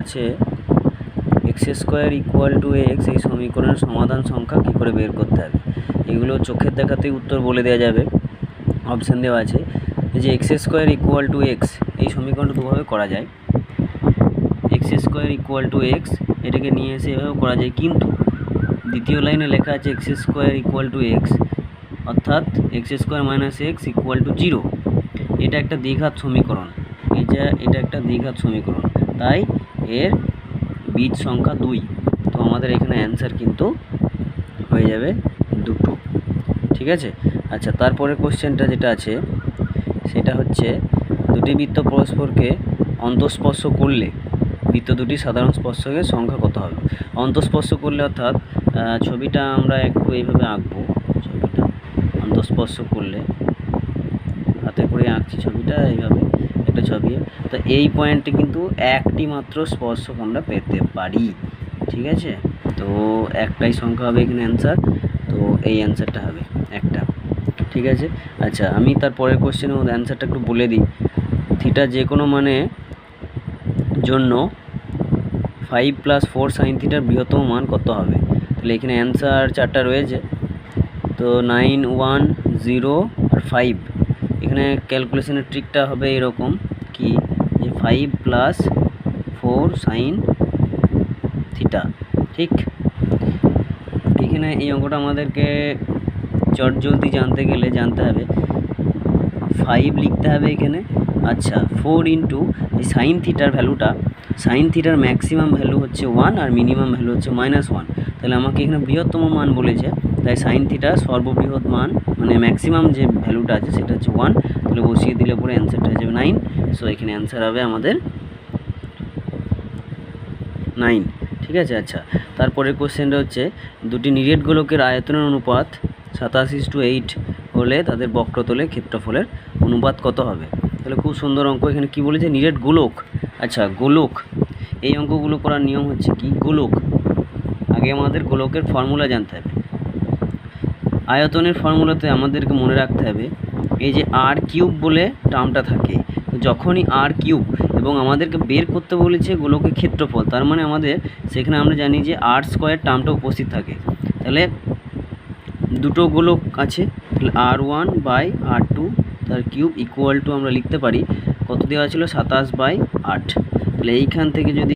আছে X square equal to x, এই সমীকরণের সমাধান সংখ্যা কী করে বের করতে হবে। এগুলো চোখের দেখাতেই উত্তর বলে দেওয়া যাবে, অপশান দেওয়া আছে। এই যে x square equal to x, এই সমীকরণটা দুভাবে করা যায়। X square equal to x এটাকে নিয়ে এসে এভাবে করা যায়, কিন্তু দ্বিতীয় লাইনে লেখা আছে X square equal to X, অর্থাৎ X square minus X equal to 0। এটা একটা দ্বিঘাত সমীকরণ, এটা একটা দ্বিঘাত সমীকরণ, তাই এর বীজ সংখ্যা 2। তো আমাদের এখানে অ্যান্সার কিন্তু হয়ে যাবে 2। ঠিক আছে। আচ্ছা, তারপরে কোশ্চেনটা যেটা আছে সেটা হচ্ছে দুটি বৃত্ত পরস্পরকে অন্তঃস্পর্শ করলে বৃত্ত দুটি সাধারণ স্পর্শকের সংখ্যা কত হবে। অন্তঃস্পর্শ করলে অর্থাৎ ছবিটা আমরা একটু এইভাবে আঁকবো। ছবিটা অন্তঃস্পর্শ করলে হাতে করে আঁকছি ছবিটা, এইভাবে একটা ছবি। তো এই পয়েন্টে কিন্তু একটি মাত্র স্পর্শক আমরা পেতে পারি। ঠিক আছে, তো একটাই সংখ্যা হবে এখানে অ্যান্সার, তো এই অ্যান্সারটা হবে একটা। ঠিক আছে। আচ্ছা, আমি তারপরের কোশ্চেনের মধ্যে অ্যান্সারটা একটু বলে দিই। থিটা যে কোনো মানে জন্য 5 + 4 sin থিটার বৃহত্তম মান কত হবে। তাহলে এখানে অ্যান্সার 4টা রয়েছে, তো 9, 1, 0 আর 5। এখানে ক্যালকুলেশনের ট্রিকটা হবে এরকম কি, যে 5 + 4 sin থিটা। ঠিক, এখানে এই অঙ্কটা আমাদেরকে চটজলদি জানতে গেলে জানতে হবে 5 লিখতে হবে এখানে। আচ্ছা, 4 ইন্টু এই সাইন থিটার ভ্যালুটা, সাইন থিটার ম্যাক্সিমাম ভ্যালু হচ্ছে 1 আর মিনিমাম ভ্যালু হচ্ছে -1। তাহলে আমাকে এখানে বৃহত্তম মান বলেছে, তাই সাইন থিটার সর্ববৃহৎ মান মানে ম্যাক্সিমাম যে ভ্যালুটা আছে সেটা হচ্ছে 1। তাহলে বসিয়ে দিলে পরে অ্যান্সারটা হয়ে যাবে 9। সো এখানে অ্যান্সার হবে আমাদের 9। ঠিক আছে। আচ্ছা, তারপরের কোশ্চেনটা হচ্ছে দুটি নিরেট গোলকের আয়তনের অনুপাত 27:8 হলে তাদের বক্রতলের ক্ষেত্রফলের অনুপাত কত হবে। তাহলে খুব সুন্দর অঙ্ক। এখানে কি বলেছে, নিরেট গোলক। আচ্ছা, গোলক, এই অঙ্কগুলো করার নিয়ম হচ্ছে কি, গোলক আগে আমাদের গোলকের ফর্মুলা জানতে হবে। আয়তনের ফর্মুলাতে আমাদেরকে মনে রাখতে হবে এই যে r³ বলে টার্মটা থাকে। যখনই r³ এবং আমাদেরকে বের করতে বলেছে গোলকের ক্ষেত্রফল, তার মানে আমাদের সেখানে আমরা জানি যে r² টার্মটা উপস্থিত থাকে। তাহলে দুটো গোলক আছে, তাহলে r1/r2 তার কিউব ইকুয়াল টু আমরা লিখতে পারি কত দেওয়া ছিল, 27/8। তাহলে এইখান থেকে যদি